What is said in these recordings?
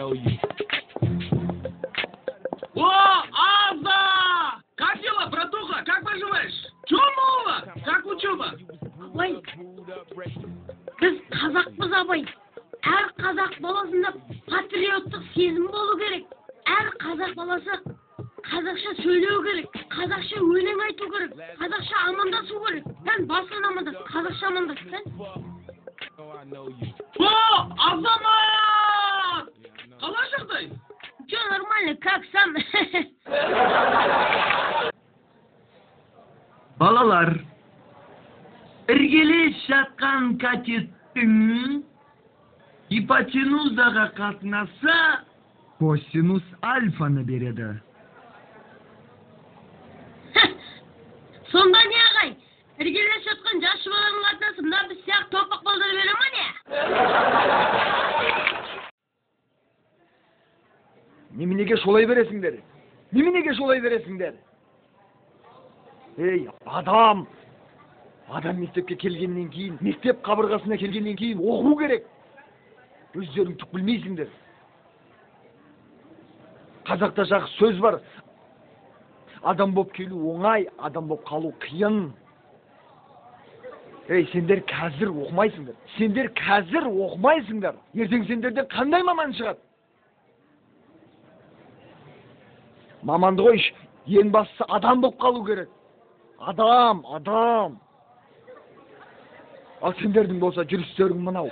know you. О, Аза! Как дела, братуха? Как поживаешь? Чё нового? Как учеба? Абай, біз қазақпыз абай. Әр қазақ баласында патриоттық сезім болу керек. Әр қазақ баласы қазақша сөйлеу керек. Қазақша өлең айту керек. Қазақша амандасу керек. Сен басын амандас, қазақша амандас, сен. О, Азамат! Қалай жағдай? Чё, нормально, как сам? Балалар, іргелес жатқан катеттің гипотенузаға қатынаса косинус альфаны береді. Сонда не ағай? Іргелес жатқан жас баланың қатынасы мына біз сияқты топақ балдар бере ма не? Неменеге шолай бересіңдер? Неменеге шолай бересіңдер? Ей, адам! Адам мектепке келгеннен кейін, мектеп қабырғасына келгеннен кейін оқу керек. Өздерің түк білмейсіңдер. Қазақта жақсы сөз бар. Адам боп келу оңай, адам боп қалу қиын. Ей, сендер қазір оқымайсыңдар. Сендер қазір оқымайсыңдар. Ертең сендерден қандай маман шығады? Маманды қойш, ең бастысы адам боп қалу керек. Адам. Ал сендердің болса жүрістерің мынау.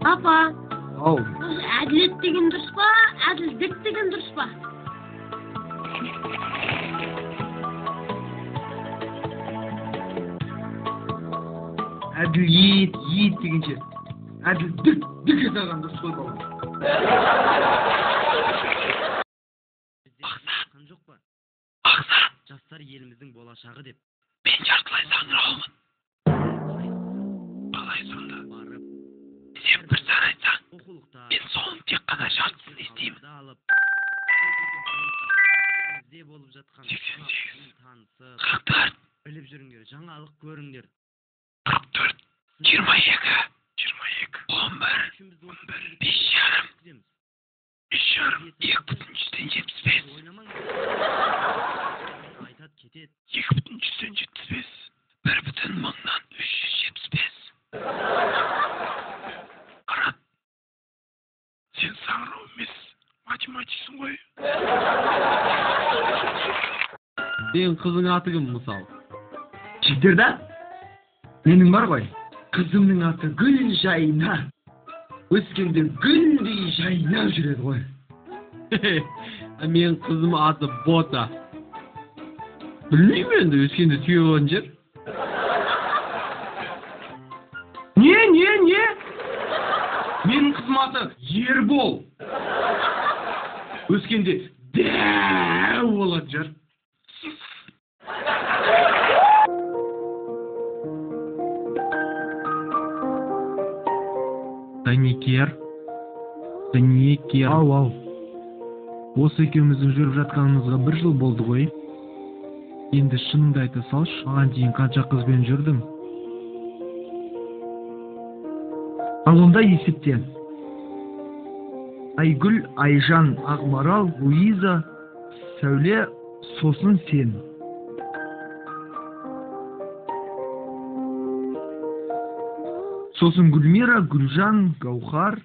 Папа, Ау, әділет деген дұрыс па, әділдік деген дұрыс па? әділ ет дегенше, әділ дүк етаған дұрыс қой бала. Ақсан, жастар еліміздің болашағы деп. Мен жартылай саңыраумын. Қалай сонда? Сен бір сан айтсаң, мен соның тек қана жартысын естеймін. 88, 44, біліп жүріңдер, жаңалық көріңдер. 44, 22, 11, 5 жарым, 3 жарым, 2,75. 2,75, 1,375. Қарат, сен саңырау емес, математиксің ғой. Сен қызың аты кім мысал? Жігдерда, менің бар ғой, қызымның аты Гүлжайна. Өскенде гүлдей жайнап жүреді ғой. Мен қызым аты Бота. Білмеймін енді, өскенде түйеған жер. Не? Менің қызым аты Ербол. Өскенде дәу болады жер. Данекер. Ау. Осы екеуміздің жүріп жатқанымызға 1 жыл болды ғой. Енді шыныңды айта салшы, маған дейін қанша қызбен жүрдің? Ал онда есепте. Айгүл, Айжан, Ақмарал, Луиза, Сәуле, сосын сен. Сосын Гүлмира, Гүлжан, Гаухар,